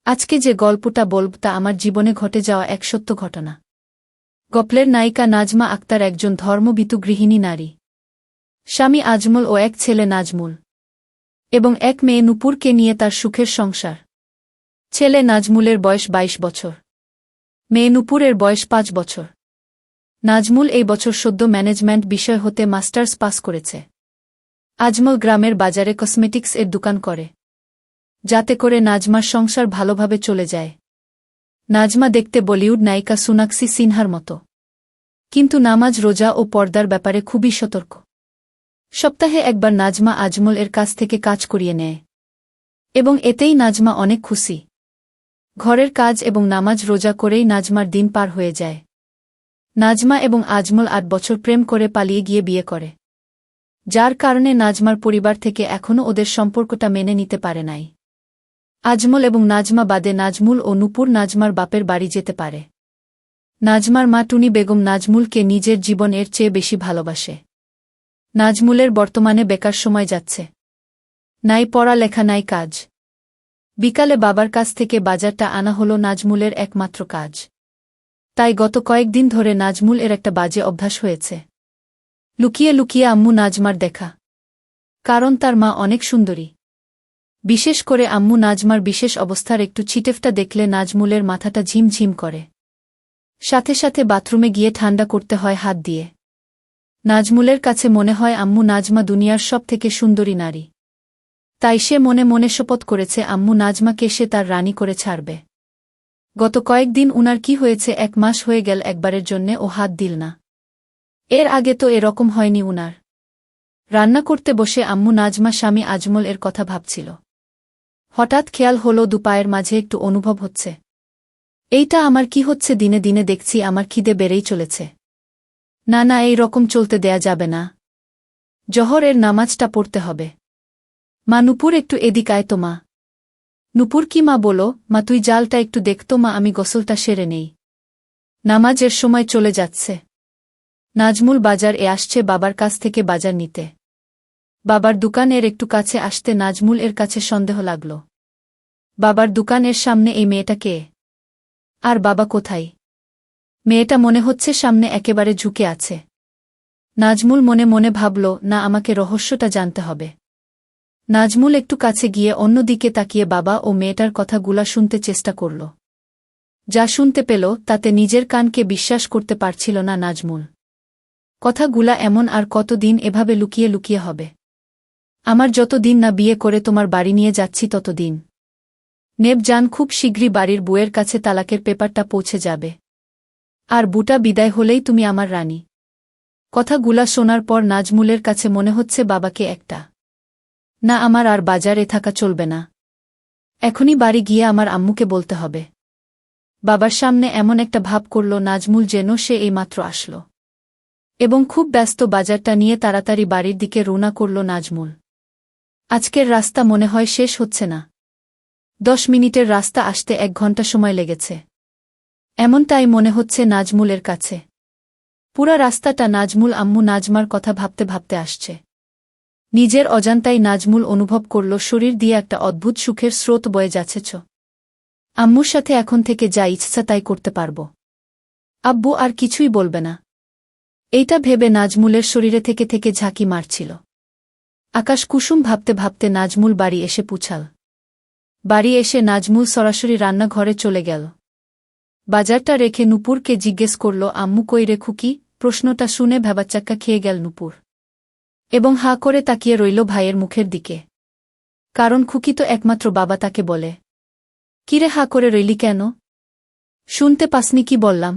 আজকে যে গল্পটা বলব তা আমার জীবনে ঘটে যাওয়া এক সত্য ঘটনা। গল্পের নায়িকা নাজমা আক্তার একজন ধর্মভীতু গৃহিণী নারী। স্বামী আজমল ও এক ছেলে নাজমুল এবং এক মেয়ে নূপুরকে নিয়ে তার সুখের সংসার। ছেলে নাজমুলের বয়স ২২ বছর, মেয়ে নূপুরের বয়স ৫ বছর। নাজমুল এই বছর সদ্য ম্যানেজমেন্ট বিষয় হতে মাস্টার্স পাস করেছে। আজমল গ্রামের বাজারে কসমেটিক্স এর দোকান করে, যাতে করে নাজমার সংসার ভালোভাবে চলে যায়। নাজমা দেখতে বলিউড নায়িকা সোনাক্ষী সিনহার মতো, কিন্তু নামাজ রোজা ও পর্দার ব্যাপারে খুবই সতর্ক। সপ্তাহে একবার নাজমা আজমল এর কাছ থেকে কাজ করিয়ে নেয় এবং এতেই নাজমা অনেক খুশি। ঘরের কাজ এবং নামাজ রোজা করেই নাজমার দিন পার হয়ে যায়। নাজমা এবং আজমল ৮ বছর প্রেম করে পালিয়ে গিয়ে বিয়ে করে, যার কারণে নাজমার পরিবার থেকে এখনও ওদের সম্পর্কটা মেনে নিতে পারে নাই। আজমল এবং নাজমা বাদে নাজমুল ও নূপুর নাজমার বাপের বাড়ি যেতে পারে। নাজমার মা টুনি বেগম নাজমুলকে নিজের জীবনের চেয়ে বেশি ভালোবাসে। নাজমুলের বর্তমানে বেকার সময় যাচ্ছে, নাই পড়ালেখা নাই কাজ। বিকালে বাবার কাছ থেকে বাজারটা আনা হলো নাজমুলের একমাত্র কাজ। তাই গত কয়েকদিন ধরে নাজমুল এর একটা বাজে অভ্যাস হয়েছে, লুকিয়ে লুকিয়ে আম্মু নাজমার দেখা। কারণ তার মা অনেক সুন্দরী। বিশেষ করে আম্মু নাজমার বিশেষ অবস্থার একটু ছিটেফটা দেখলে নাজমুলের মাথাটা ঝিমঝিম করে। সাথে সাথে বাথরুমে গিয়ে ঠান্ডা করতে হয় হাত দিয়ে। নাজমুলের কাছে মনে হয় আম্মু নাজমা দুনিয়ার সব থেকে সুন্দরী নারী। তাই সে মনে মনে শপথ করেছে আম্মু নাজমাকে সে তার রানী করে ছাড়বে। গত কয়েকদিন উনার কি হয়েছে, ১ মাস হয়ে গেল একবারের জন্যে ও হাত দিল না। এর আগে তো এরকম হয়নি উনার। রান্না করতে বসে আম্মু নাজমা স্বামী আজমল এর কথা ভাবছিল। হঠাৎ খেয়াল হলো দুপায়ের মাঝে একটু অনুভব হচ্ছে। এইটা আমার কি হচ্ছে? দিনে দিনে দেখছি আমার খিদে বেড়েই চলেছে। না না, এই রকম চলতে দেয়া যাবে না। জহরের নামাজটা পড়তে হবে। মা নূপুর একটু এদিক আয় তো মা। নূপুর কি মা? বলো মা, তুই জালটা একটু দেখতো মা, আমি গোসলটা সেরে নেই। নামাজের সময় চলে যাচ্ছে। নাজমুল বাজার এ আসছে বাবার কাছ থেকে বাজার নিতে। বাবার দোকান এর একটু কাছে আসতে নাজমুল এর কাছে সন্দেহ লাগল। বাবার দোকানের সামনে এই মেয়েটা কে? আর বাবা কোথায়? মেয়েটা মনে হচ্ছে সামনে একেবারে ঝুঁকে আছে। নাজমুল মনে মনে ভাবল, না, আমাকে রহস্যটা জানতে হবে। নাজমুল একটু কাছে গিয়ে অন্যদিকে তাকিয়ে বাবা ও মেয়েটার কথাগুলা শুনতে চেষ্টা করল। যা শুনতে পেল তাতে নিজের কানকে বিশ্বাস করতে পারছিল না নাজমুল। কথাগুলা এমন আর কতদিন এভাবে লুকিয়ে লুকিয়ে হবে? আমার যতদিন না বিয়ে করে তোমার বাড়ি নিয়ে যাচ্ছি ততদিন। নেব জান, খুব শীঘ্রই বাড়ির বউয়ের কাছে তালাকের পেপারটা পৌঁছে যাবে। আর বুটা বিদায় হলেই তুমি আমার রানী। কথাগুলা শোনার পর নাজমুলের কাছে মনে হচ্ছে বাবাকে একটা না, আমার আর বাজারে থাকা চলবে না। এখনই বাড়ি গিয়ে আমার আম্মুকে বলতে হবে। বাবার সামনে এমন একটা ভাব করল নাজমুল যেন সে এইমাত্র আসলো এবং খুব ব্যস্ত। বাজারটা নিয়ে তাড়াতাড়ি বাড়ির দিকে রওনা করল নাজমুল। আজকের রাস্তা মনে হয় শেষ হচ্ছে না। ১০ মিনিটের রাস্তা আসতে ১ ঘন্টা সময় লেগেছে, এমনটাই মনে হচ্ছে নাজমুলের কাছে। পুরা রাস্তাটা নাজমুল আম্মু নাজমার কথা ভাবতে ভাবতে আসছে। নিজের অজান্তাই নাজমুল অনুভব করল শরীর দিয়ে একটা অদ্ভুত সুখের স্রোত বয়ে যাচ্ছে। আম্মুর সাথে এখন থেকে যা ইচ্ছা তাই করতে পারব। আব্বু আর কিছুই বলবে না। এইটা ভেবে নাজমুলের শরীরে থেকে থেকে ঝাঁকি মারছিল। আকাশ কুসুম ভাবতে ভাবতে নাজমুল বাড়ি এসে পৌঁছাল। বাড়ি এসে নাজমুল সরাসরি রান্নাঘরে চলে গেল। বাজারটা রেখে নূপুরকে জিজ্ঞেস করল, আম্মু কই রে খুকি? প্রশ্নটা শুনে ভ্যাবাচ্চাক্কা খেয়ে গেল নূপুর এবং হাঁ করে তাকিয়ে রইল ভাইয়ের মুখের দিকে। কারণ খুকি তো একমাত্র বাবা তাকে বলে। কিরে হাঁ করে রইলি কেন? শুনতে পাসনি কি বললাম?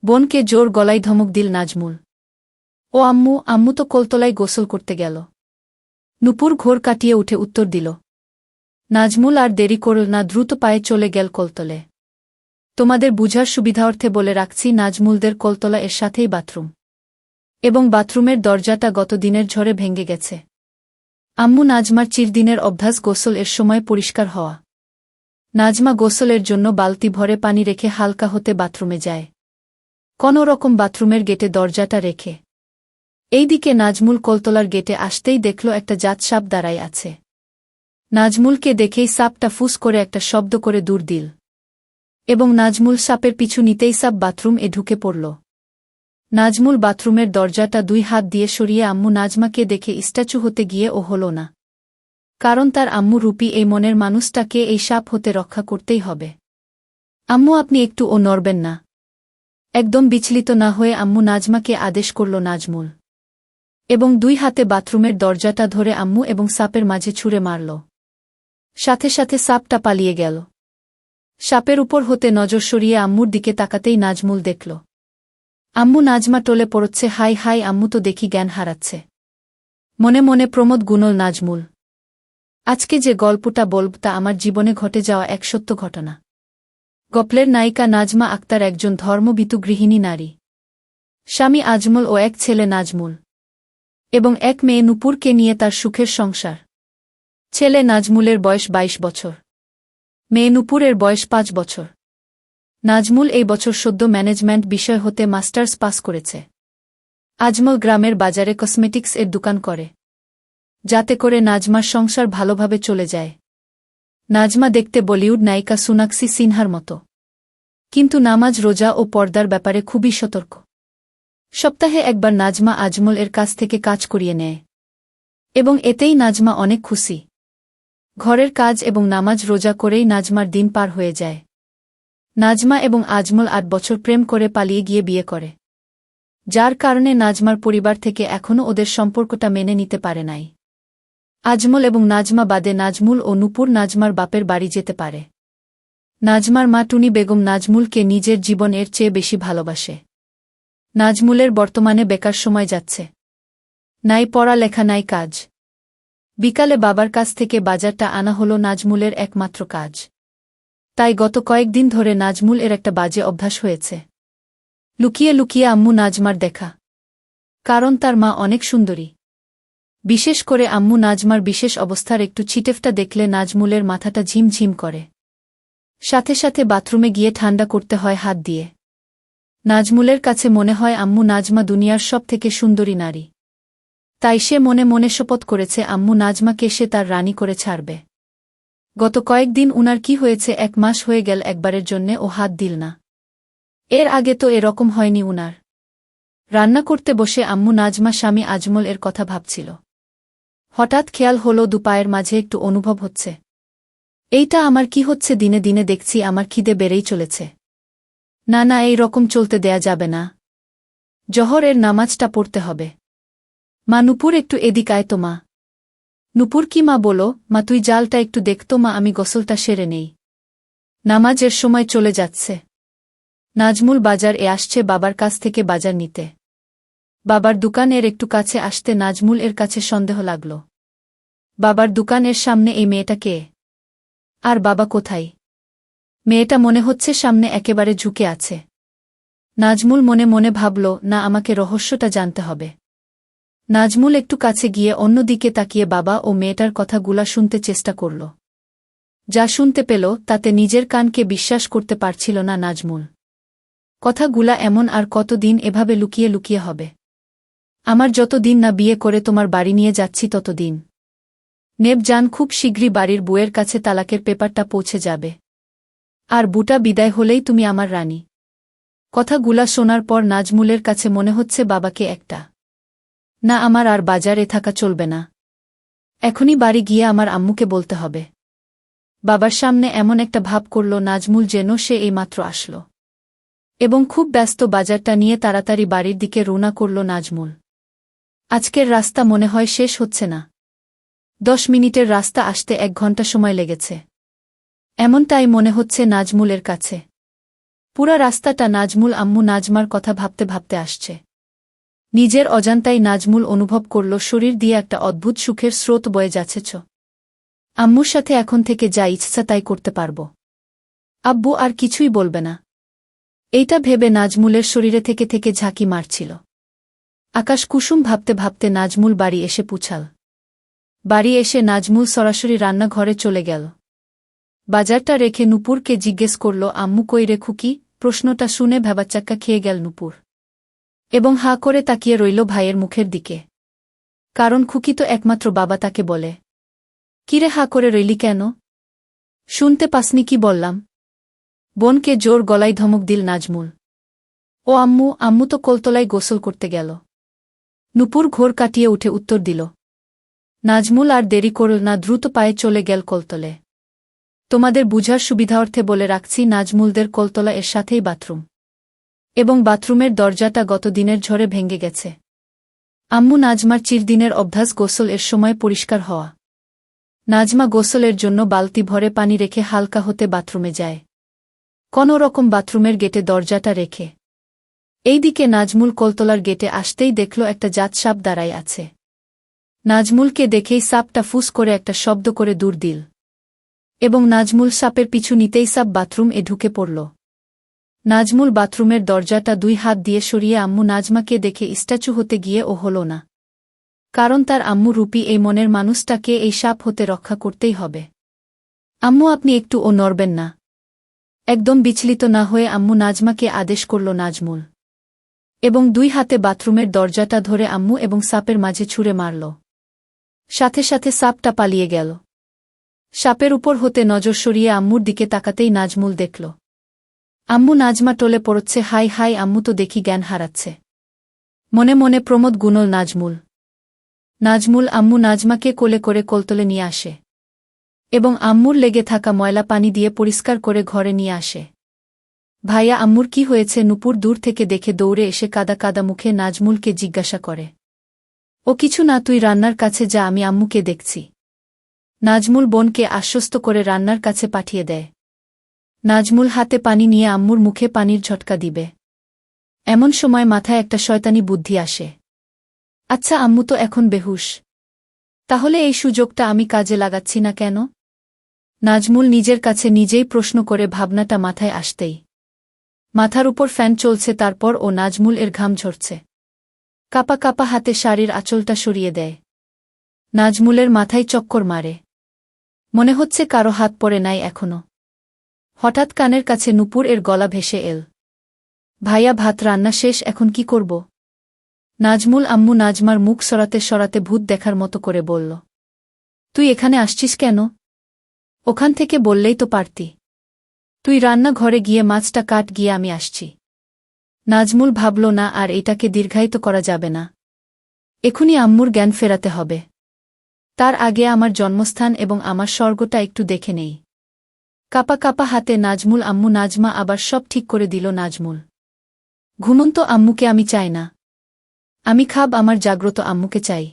বোনকে জোর গলায় ধমক দিল নাজমুল। ও আম্মু, আম্মু তো কলতলায় গোসল করতে গেল। নূপুর ঘোর কাটিয়ে উঠে উত্তর দিল। নাজমুল আর দেরি করল না, দ্রুত পায়ে চলে গেল কলতলে। তোমাদের বুঝার সুবিধার্থে বলে রাখছি, নাজমুলদের কলতলা এর সাথেই বাথরুম এবং বাথরুমের দরজাটা গত দিনের ঝড়ে ভেঙে গেছে। আম্মু নাজমার চিরদিনের অভ্যাস গোসল এর সময় পরিষ্কার হওয়া। নাজমা গোসলের জন্য বালতি ভরে পানি রেখে হালকা হতে বাথরুমে যায়, কোনো রকম বাথরুমের গেটে দরজাটা রেখে। এইদিকে নাজমুল কলতলার গেটে আসতেই দেখল একটা জাত সাপ দাঁড়ায় আছে। নাজমুলকে দেখেই সাপটা ফুস করে একটা শব্দ করে দূর দিল এবং নাজমুল সাপের পিছু নিতেই সাপ বাথরুম ঢুকে পড়ল। নাজমুল বাথরুমের দরজাটা 2 হাত দিয়ে সরিয়ে আম্মু নাজমাকে দেখে স্ট্যাচু হতে গিয়ে ও হল না, কারণ তার আম্মু রূপী এই মনের মানুষটাকে এই সাপ হতে রক্ষা করতেই হবে। আম্মু আপনি একটু ও নড়বেন না। একদম বিচলিত না হয়ে আম্মু নাজমাকে আদেশ করল নাজমুল, এবং 2 হাতে বাথরুমের দরজাটা ধরে আম্মু এবং সাপের মাঝে ছুঁড়ে মারল। সাথে সাথে সাপটা পালিয়ে গেল। সাপের উপর হতে নজর সরিয়ে আম্মুর দিকে তাকাতেই নাজমুল দেখল আম্মু নাজমা টলে পড়ছে। হাই হাই, আম্মু তো দেখি জ্ঞান হারাচ্ছে। মনে মনে প্রমোদ গুনল নাজমুল। আজকে যে গল্পটা বলব তা আমার জীবনে ঘটে যাওয়া এক সত্য ঘটনা। গল্পের নায়িকা নাজমা আক্তার একজন ধর্মভীতু গৃহিণী নারী। স্বামী আজমল ও এক ছেলে নাজমুল এবং এক মেয়ে নূপুরকে নিয়ে তার সুখের সংসার। ছেলে নাজমুলের বয়স 22 বছর, মেয়ে নূপুরের বয়স 5 বছর। নাজমুল এই বছর সদ্য ম্যানেজমেন্ট বিষয় হতে মাস্টার্স পাস করেছে। আজমল গ্রামের বাজারে কসমেটিক্স দোকান করে, যাতে করে নাজমার সংসার ভালোভাবে চলে যায়। নাজমা দেখতে বলিউড নায়িকা সোনাক্ষী সিনহার মতো, কিন্তু নামাজ রোজা ও পর্দার ব্যাপারে খুবই সতর্ক। সপ্তাহে একবার নাজমা আজমল কাছ থেকে কাজ করিয়ে নেয় এবং এতেই নাজমা অনেক খুশি। ঘরের কাজ এবং নামাজ রোজা করেই নাজমার দিন পার হয়ে যায়। নাজমা এবং আজমল 8 বছর প্রেম করে পালিয়ে গিয়ে বিয়ে করে, যার কারণে নাজমার পরিবার থেকে এখনও ওদের সম্পর্কটা মেনে নিতে পারে নাই। আজমল এবং নাজমা বাদে নাজমুল ও নূপুর নাজমার বাপের বাড়ি যেতে পারে। নাজমার মা টুনি বেগম নাজমুলকে নিজের জীবনের চেয়ে বেশি ভালোবাসে। নাজমুলের বর্তমানে বেকার সময় যাচ্ছে, নাই পড়ালেখা নাই কাজ। বিকালে বাবার কাছ থেকে বাজারটা আনা হলো নাজমুলের একমাত্র কাজ। তাই গত কয়েকদিন ধরে নাজমুল একটা বাজে অভ্যাস হয়েছে, লুকিয়ে লুকিয়ে আম্মু নাজমার দেখা। কারণ তার মা অনেক সুন্দরী। বিশেষ করে আম্মু নাজমার বিশেষ অবস্থার একটু ছিটেফটা দেখলে নাজমুলের মাথাটা ঝিমঝিম করে। সাথে সাথে বাথরুমে গিয়ে ঠান্ডা করতে হয় হাত দিয়ে। নাজমুলের কাছে মনে হয় আম্মু নাজমা দুনিয়ার সব থেকে সুন্দরী নারী। তাই সে মনে মনে শপথ করেছে আম্মু নাজমাকে সে তার রানী করে ছাড়বে। গত কয়েকদিন উনার কি হয়েছে, 1 মাস হয়ে গেল একবারের জন্যে ও হাত দিল না। এর আগে তো এরকম হয়নি উনার। রান্না করতে বসে আম্মু নাজমা স্বামী আজমল কথা ভাবছিল। হঠাৎ খেয়াল হলো দুপায়ের মাঝে একটু অনুভব হচ্ছে। এইটা আমার কি হচ্ছে? দিনে দিনে দেখছি আমার খিদে বেড়েই চলেছে। না না, এই রকম চলতে দেয়া যাবে না। জহরের নামাজটা পড়তে হবে। মা নূপুর একটু এদিক আয় তো মা। নূপুর কি মা? বলো মা, তুই জালটা একটু দেখতো মা, আমি গোসলটা সেরে নেই। নামাজের সময় চলে যাচ্ছে। নাজমুল বাজার আসছে বাবার কাছ থেকে বাজার নিতে। বাবার দোকানের একটু কাছে আসতে নাজমুল কাছে সন্দেহ লাগল। বাবার দোকানের সামনে এই মেয়েটা কে? আর বাবা কোথায়? মেয়েটা মনে হচ্ছে সামনে একেবারে ঝুঁকে আছে। নাজমুল মনে মনে ভাবল, না, আমাকে রহস্যটা জানতে হবে। নাজমুল একটু কাছে গিয়ে অন্যদিকে তাকিয়ে বাবা ও মেয়েটার কথাগুলা শুনতে চেষ্টা করল। যা শুনতে পেল তাতে নিজের কানকে বিশ্বাস করতে পারছিল না নাজমুল। কথাগুলা এমন আর কতদিন এভাবে লুকিয়ে লুকিয়ে হবে? আমার যতদিন না বিয়ে করে তোমার বাড়ি নিয়ে যাচ্ছি ততদিন। নেব জান, খুব শীঘ্রই বাড়ির বউয়ের কাছে তালাকের পেপারটা পৌঁছে যাবে। আর বুটা বিদায় হলেই তুমি আমার রানী। কথাগুলা শোনার পর নাজমুলের কাছে মনে হচ্ছে বাবাকে একটা না, আমার আর বাজারে থাকা চলবে না। এখনই বাড়ি গিয়ে আমার আম্মুকে বলতে হবে। বাবার সামনে এমন একটা ভাব করল নাজমুল যেন সে এইমাত্র আসল, এবং খুব ব্যস্ত বাজারটা নিয়ে তাড়াতাড়ি বাড়ির দিকে রওনা করল নাজমুল। আজকের রাস্তা মনে হয় শেষ হচ্ছে না। 10 মিনিটের রাস্তা আসতে 1 ঘন্টা সময় লেগেছে, এমনটাই মনে হচ্ছে নাজমুলের কাছে। পুরা রাস্তাটা নাজমুল আম্মু নাজমার কথা ভাবতে ভাবতে আসছে। নিজের অজান্তাই নাজমুল অনুভব করল শরীর দিয়ে একটা অদ্ভুত সুখের স্রোত বয়ে যাচ্ছেছ। আম্মুর সাথে এখন থেকে যা ইচ্ছা তাই করতে পারব। আব্বু আর কিছুই বলবে না। এইটা ভেবে নাজমুলের শরীরে থেকে থেকে ঝাঁকি মারছিল। আকাশ কুসুম ভাবতে ভাবতে নাজমুল বাড়ি এসে পুছাল। বাড়ি এসে নাজমুল সরাসরি রান্নাঘরে চলে গেল। বাজারটা রেখে নূপুরকে জিজ্ঞেস করল, আম্মু কই রে খুকি? প্রশ্নটা শুনে ভ্যাবাচ্চাক্কা খেয়ে গেল নূপুর, এবং হাঁ করে তাকিয়ে রইল ভাইয়ের মুখের দিকে। কারণ খুকি তো একমাত্র বাবা তাকে বলে। কিরে হা করে রইলি কেন? শুনতে পাসনি কি বললাম? বোনকে জোর গলায় ধমক দিল নাজমুল। ও আম্মু, আম্মু তো কলতলায় গোসল করতে গেল। নূপুর ঘোর কাটিয়ে উঠে উত্তর দিল। নাজমুল আর দেরি করল না, দ্রুত পায়ে চলে গেল কলতলে। তোমাদের বুঝার সুবিধার্থে বলে রাখছি, নাজমুলদের কলতলা এর সাথেই বাথরুম। এবং বাথরুমের দরজাটা গত দিনের ঝড়ে ভেঙে গেছে। আম্মু নাজমার চিরদিনের অভ্যাস গোসল এর সময় পরিষ্কার হওয়া। নাজমা গোসলের জন্য বালতি ভরে পানি রেখে হালকা হতে বাথরুমে যায়। কোনো রকম বাথরুমের গেটে দরজাটা রেখে। এইদিকে নাজমুল কলতলার গেটে আসতেই দেখল একটা জাত সাপ দাঁড়ায় আছে। নাজমুলকে দেখেই সাপটা ফুস করে একটা শব্দ করে দূর দিল। এবং নাজমুল সাপের পিছু নিতেই সাপ বাথরুম এ ঢুকে পড়ল। নাজমুল বাথরুমের দরজাটা 2 হাত দিয়ে সরিয়ে আম্মু নাজমাকে দেখে স্ট্যাচু হতে গিয়ে ও হল না। কারণ তার আম্মু রূপী এই মনের মানুষটাকে এই সাপ হতে রক্ষা করতেই হবে। আম্মু আপনি একটু ও নড়বেন না। একদম বিচলিত না হয়ে আম্মু নাজমাকে আদেশ করল নাজমুল। এবং 2 হাতে বাথরুমের দরজাটা ধরে আম্মু এবং সাপের মাঝে ছুঁড়ে মারল। সাথে সাথে সাপটা পালিয়ে গেল। সাপের উপর হতে নজর সরিয়ে আম্মুর দিকে তাকাতেই নাজমুল দেখল আম্মু নাজমা টলে পড়ছে। হাই হাই, আম্মু তো দেখি জ্ঞান হারাচ্ছে। মনে মনে প্রমোদ গুনল নাজমুল। নাজমুল আম্মু নাজমাকে কোলে করে কলতলে নিয়ে আসে। এবং আম্মুর লেগে থাকা ময়লা পানি দিয়ে পরিষ্কার করে ঘরে নিয়ে আসে। ভাইয়া, আম্মুর কি হয়েছে? নূপুর দূর থেকে দেখে দৌড়ে এসে কাদা কাদা মুখে নাজমুলকে জিজ্ঞাসা করে। ও কিছু না, তুই রান্নার কাছে যা, আমি আম্মুকে দেখছি। নাজমুল বোনকে আশ্বস্ত করে রান্নার কাছে পাঠিয়ে দেয়। নাজমুল হাতে পানি নিয়ে আম্মুর মুখে পানির ঝটকা দিবে। এমন সময় মাথায় একটা শয়তানি বুদ্ধি আসে। আচ্ছা, আম্মু তো এখন বেহুশ। তাহলে এই সুযোগটা আমি কাজে লাগাচ্ছি না কেন? নাজমুল নিজের কাছে নিজেই প্রশ্ন করে ভাবনাটা মাথায় আসতেই মাথার উপর ফ্যান চলছে, তারপর ও নাজমুল এর ঘাম ঝরছে। কাপা কাপা হাতে শাড়ির আঁচলটা সরিয়ে দেয়। নাজমুলের মাথায় চক্কর মারে। মনে হচ্ছে কারো হাত পড়ে নাই এখনো। হঠাৎ কানের কাছে নূপুর এর গলা ভেসে এল। ভাইয়া, ভাত রান্না শেষ, এখন কি করব? নাজমুল আম্মু নাজমার মুখ সরাতে সরাতে ভূত দেখার মতো করে বলল। তুই এখানে আসছিস কেন? ওখান থেকে বললেই তো পারতি। তুই রান্না ঘরে গিয়ে মাছটা কাট, গিয়ে আমি আসছি। নাজমুল ভাবল না আর এটাকে দীর্ঘায়িত করা যাবে না। এখনই আম্মুর জ্ঞান ফেরাতে হবে। তার আগে আমার জন্মস্থান এবং আমার স্বর্গটা একটু দেখে নেই। কাপা কাপা হাতে নাজমুল আম্মু নাজমা আবার সব ঠিক করে দিল। নাজমুল, ঘুমন্ত আম্মুকে আমি চাই না। আমি খাব আমার জাগ্রত আম্মুকে চাই।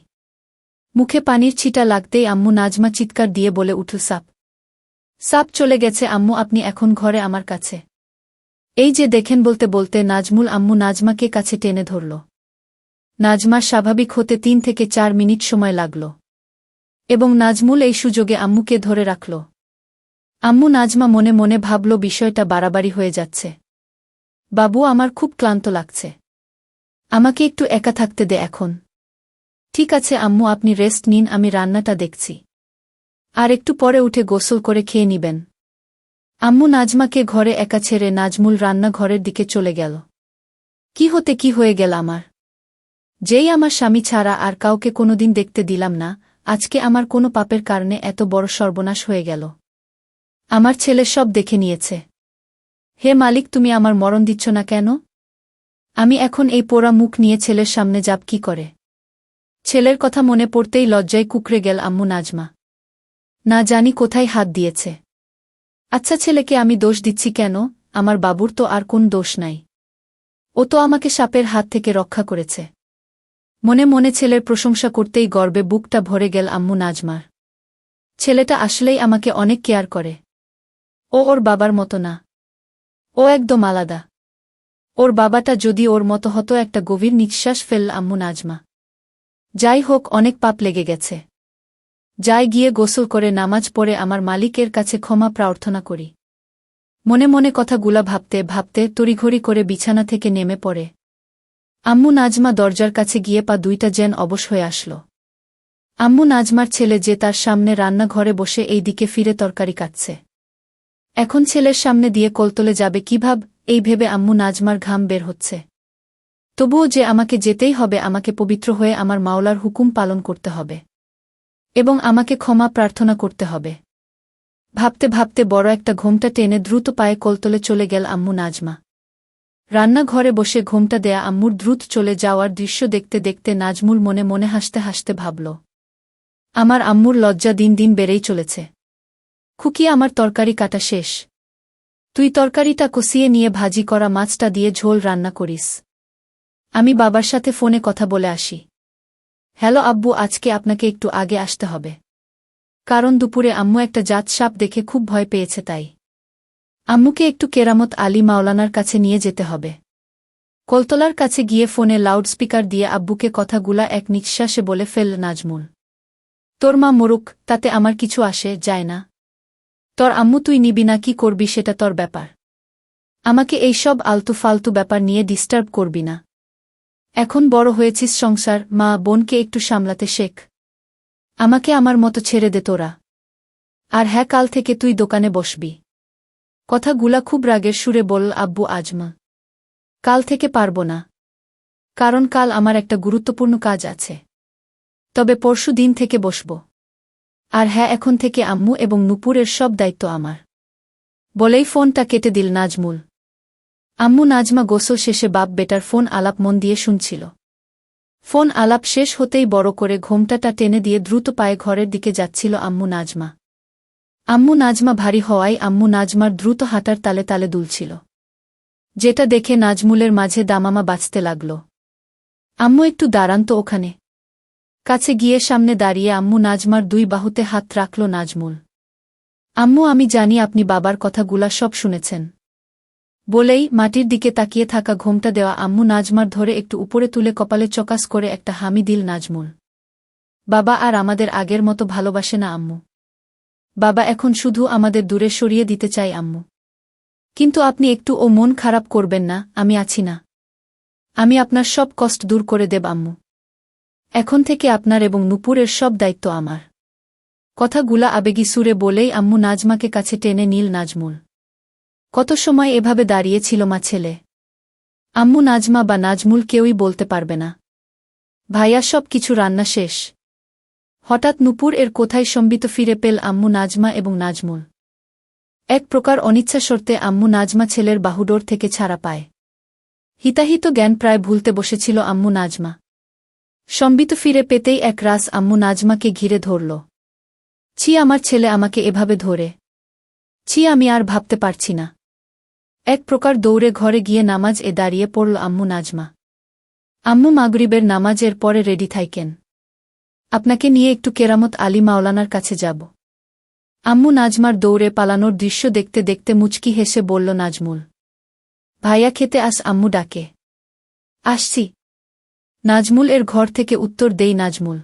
মুখে পানির ছিটা লাগতেই আম্মু নাজমা চিৎকার দিয়ে বলে উঠল, সাপ! সাপ চলে গেছে আম্মু, আপনি এখন ঘরে আমার কাছে। এই যে দেখেন, বলতে বলতে নাজমুল আম্মু নাজমাকে কাছে টেনে ধরল। নাজমার স্বাভাবিক হতে 3 থেকে 4 মিনিট সময় লাগল। এবং নাজমুল এই সুযোগে আম্মুকে ধরে রাখল। আম্মু নাজমা মনে মনে ভাবল, বিষয়টা বাড়াবাড়ি হয়ে যাচ্ছে। বাবু, আমার খুব ক্লান্ত লাগছে। আমাকে একটু একা থাকতে দে এখন। ঠিক আছে আম্মু, আপনি রেস্ট নিন, আমি রান্নাটা দেখছি। আর একটু পরে উঠে গোসল করে খেয়ে নিবেন। আম্মু নাজমাকে ঘরে একা ছেড়ে নাজমুল রান্নাঘরের দিকে চলে গেল। কি হতে কি হয়ে গেল আমার! যেই আমার স্বামী ছাড়া আর কাউকে কোনোদিন দেখতে দিলাম না, আজকে আমার কোনো পাপের কারণে এত বড় সর্বনাশ হয়ে গেল। আমার ছেলে সব দেখে নিয়েছে। হে মালিক, তুমি আমার মরণ দিচ্ছ না কেন? আমি এখন এই পোড়া মুখ নিয়ে ছেলের সামনে যাব কি করে? ছেলের কথা মনে পড়তেই লজ্জায় কুঁকড়ে গেল আম্মু নাজমা। না জানি কোথায় হাত দিয়েছে। আচ্ছা, ছেলেকে আমি দোষ দিচ্ছি কেন? আমার বাবুর তো আর কোন দোষ নাই। ও তো আমাকে সাপের হাত থেকে রক্ষা করেছে। মনে মনে ছেলের প্রশংসা করতেই গর্বে বুকটা ভরে গেল আম্মু নাজমার। ছেলেটা আসলেই আমাকে অনেক কেয়ার করে। ও ওর বাবার মতো না। ও একদম আলাদা। ওর বাবাটা যদি ওর মতো হতো। একটা গভীর নিঃশ্বাস ফেলল আম্মু নাজমা। যাই হোক, অনেক পাপ লেগে গেছে। যাই গিয়ে গোসল করে নামাজ পড়ে আমার মালিকের কাছে ক্ষমা প্রার্থনা করি। মনে মনে কথাগুলা ভাবতে ভাবতে তড়িঘড়ি করে বিছানা থেকে নেমে পড়ে। আম্মু নাজমা দরজার কাছে গিয়ে পা দুইটা যেন অবশ হয়ে আসল। আম্মু নাজমার ছেলে যে তার সামনে রান্নাঘরে বসে এই দিকে ফিরে তরকারি কাটছে। এখন ছেলের সামনে দিয়ে কলতলে যাবে কিভাব, এই ভেবে আম্মু নাজমার ঘাম বের হচ্ছে। তবুও যে আমাকে যেতেই হবে, আমাকে পবিত্র হয়ে আমার মাওলার হুকুম পালন করতে হবে। এবং আমাকে ক্ষমা প্রার্থনা করতে হবে। ভাবতে ভাবতে বড় একটা ঘোমটা টেনে দ্রুত পায়ে কলতলে চলে গেল আম্মু নাজমা। রান্নাঘরে বসে ঘোমটা দেয়া আম্মুর দ্রুত চলে যাওয়ার দৃশ্য দেখতে দেখতে নাজমুল মনে মনে হাসতে হাসতে ভাবল, আমার আম্মুর লজ্জা দিন দিন বেড়েই চলেছে। খুকি, আমার তরকারি কাটা শেষ। তুই তরকারিটা কষিয়ে নিয়ে ভাজি করা মাছটা দিয়ে ঝোল রান্না করিস। আমি বাবার সাথে ফোনে কথা বলে আসি। হ্যালো আব্বু, আজকে আপনাকে একটু আগে আসতে হবে। কারণ দুপুরে আম্মু একটা জাত সাপ দেখে খুব ভয় পেয়েছে, তাই আম্মুকে একটু কেরামত আলী মাওলানার কাছে নিয়ে যেতে হবে। কলতলার কাছে গিয়ে ফোনে লাউডস্পিকার দিয়ে আব্বুকে কথাগুলা এক নিঃশ্বাসে বলে ফেলল নাজমুল। তোর মা মরুক, তাতে আমার কিছু আসে যায় না। তোর আম্মু তুই নিবি না কি করবি সেটা তোর ব্যাপার। আমাকে এই সব আলতু ফালতু ব্যাপার নিয়ে ডিস্টার্ব করবি না। এখন বড় হয়েছিস, সংসার মা বোনকে একটু সামলাতে শেখ। আমাকে আমার মতো ছেড়ে দে তোরা। আর হ্যাঁ, কাল থেকে তুই দোকানে বসবি। কথাগুলা খুব রাগের সুরে বলল আব্বু আজমা। কাল থেকে পারব না, কারণ কাল আমার একটা গুরুত্বপূর্ণ কাজ আছে। তবে পরশু দিন থেকে বসব। আর হ্যাঁ, এখন থেকে আম্মু এবং নূপুরের সব দায়িত্ব আমার। বলেই ফোনটা কেটে দিল নাজমুল। আম্মু নাজমা গোসল শেষে বাপ বেটার ফোন আলাপ মন দিয়ে শুনছিল। ফোন আলাপ শেষ হতেই বড় করে ঘোমটাটা টেনে দিয়ে দ্রুত পায়ে ঘরের দিকে যাচ্ছিল আম্মু নাজমা। আম্মু নাজমা ভারী হওয়ায় আম্মু নাজমার দ্রুত হাঁটার তালে তালে দুলছিল, যেটা দেখে নাজমুলের মাঝে দামামা বাজতে লাগল। আম্মু একটু দাঁড়ান তো ওখানে। কাছে গিয়ে সামনে দাঁড়িয়ে আম্মু নাজমার দুই বাহুতে হাত রাখল নাজমুল। আম্মু, আমি জানি আপনি বাবার কথাগুলা সব শুনেছেন। বলেই মাটির দিকে তাকিয়ে থাকা ঘোমটা দেওয়া আম্মু নাজমার ধরে একটু উপরে তুলে কপালে চকাস করে একটা হামি দিল নাজমুল। বাবা আর আমাদের আগের মতো ভালোবাসে না আম্মু। বাবা এখন শুধু আমাদের দূরে সরিয়ে দিতে চাই আম্মু। কিন্তু আপনি একটু ও মন খারাপ করবেন না, আমি আছি না। আমি আপনার সব কষ্ট দূর করে দেব আম্মু। এখন থেকে আপনার এবং নূপুরের সব দায়িত্ব আমার। কথাগুলা আবেগী সুরে বলেই আম্মু নাজমাকে কাছে টেনে নিল নাজমুল। কত সময় এভাবে দাঁড়িয়ে ছিল মা ছেলে। আম্মু নাজমা বা নাজমুল কেউই বলতে পারবে না। ভাইয়া সব কিছু রান্না শেষ। হঠাৎ নূপুর এর কোথায় সম্বিত ফিরে পেল আম্মু নাজমা এবং নাজমুল। এক প্রকার অনিচ্ছা শর্তে আম্মু নাজমা ছেলের বাহুডোর থেকে ছাড়া পায়। হিতাহিত জ্ঞান প্রায় ভুলতে বসেছিল আম্মু নাজমা। সম্বিত ফিরে পেতেই এক রাস আম্মু নাজমাকে ঘিরে ধরল। ছি, আমার ছেলে আমাকে এভাবে ধরে। ছি, আমি আর ভাবতে পারছি না। এক প্রকার দৌড়ে ঘরে গিয়ে নামাজ দাঁড়িয়ে পড়ল আম্মু নাজমা। আম্মু, মাগরিবের নামাজের পরে রেডি থাইকেন। আপনাকে নিয়ে একটু কেরামত আলী মাওলানার কাছে যাব। আম্মু নাজমার দৌড়ে পালানোর দৃশ্য দেখতে দেখতে মুচকি হেসে বলল নাজমুল। ভাইয়া খেতে আস, আম্মু ডাকে। আসছি। নাজমুল এর ঘর থেকে উত্তর দেই নাজমুল।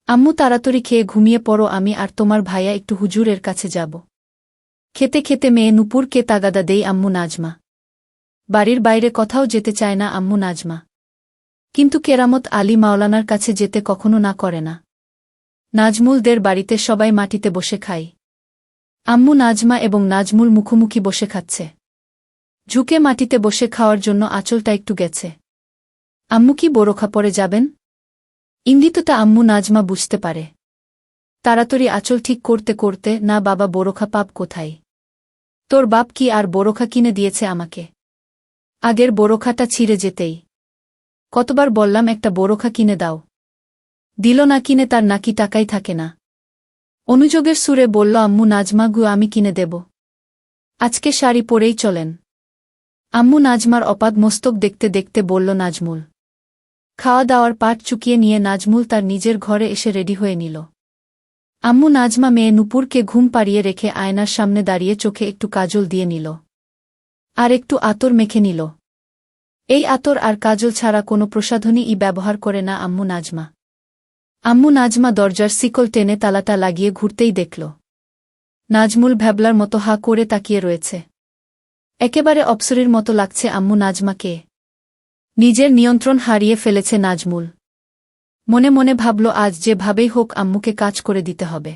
আম্মু, তাড়াতাড়ি খেয়ে ঘুমিয়ে পড়ো, আমি আর তোমার ভাইয়া একটু হুজুরের কাছে যাব। খেতে খেতে মেয়ে নূপুরকে তাগাদা দেই আম্মু নাজমা। বাড়ির বাইরে কোথাও যেতে চায় না আম্মু নাজমা। কিন্তু কেরামত আলী মাওলানার কাছে যেতে কখনো না করে না। নাজমুলদের বাড়িতে সবাই মাটিতে বসে খায়। আম্মু নাজমা এবং নাজমুল মুখোমুখি বসে খাচ্ছে। ঝুঁকে মাটিতে বসে খাওয়ার জন্য আঁচলটা একটু গেছে। আম্মু কি বোরখা পরে যাবেন? ইঙ্গিতটা আম্মু নাজমা বুঝতে পারে। তাড়াতাড়ি আঁচল ঠিক করতে করতে, না বাবা, বোরখা পাব কোথায়? তোর বাপ কি আর বোরখা কিনে দিয়েছে আমাকে? আগের বোরখাটা ছিঁড়ে যেতেই কতবার বললাম একটা বোরখা কিনে দাও। দিল না কিনে, তার নাকি টাকাই থাকে না। অনুযোগের সুরে বলল আম্মু নাজমা, গু আমি কিনে দেব। আজকে শাড়ি পরেই চলেন। আম্মু নাজমার অপাদ মস্তক দেখতে দেখতে বলল নাজমুল। খাওয়া দাওয়ার পাট চুকিয়ে নিয়ে নাজমুল তার নিজের ঘরে এসে রেডি হয়ে নিল। আম্মু নাজমা মেয়ে নূপুরকে ঘুম পাড়িয়ে রেখে আয়নার সামনে দাঁড়িয়ে চোখে একটু কাজল দিয়ে নিল। আর একটু আতর মেখে নিল। এই আতর আর কাজল ছাড়া কোনো প্রসাধনী ব্যবহার করে না আম্মু নাজমা। আম্মু নাজমা দরজার শিকল টেনে তালাটা লাগিয়ে ঘুরতেই দেখল নাজমুল ভ্যাবলার মতো হা করে তাকিয়ে রয়েছে। একেবারে অপ্সরীর মতো লাগছে আম্মু নাজমাকে। নিজের নিয়ন্ত্রণ হারিয়ে ফেলেছে নাজমুল। মনে মনে ভাবল, আজ যেভাবেই হোক আম্মুকে কাজ করে দিতে হবে।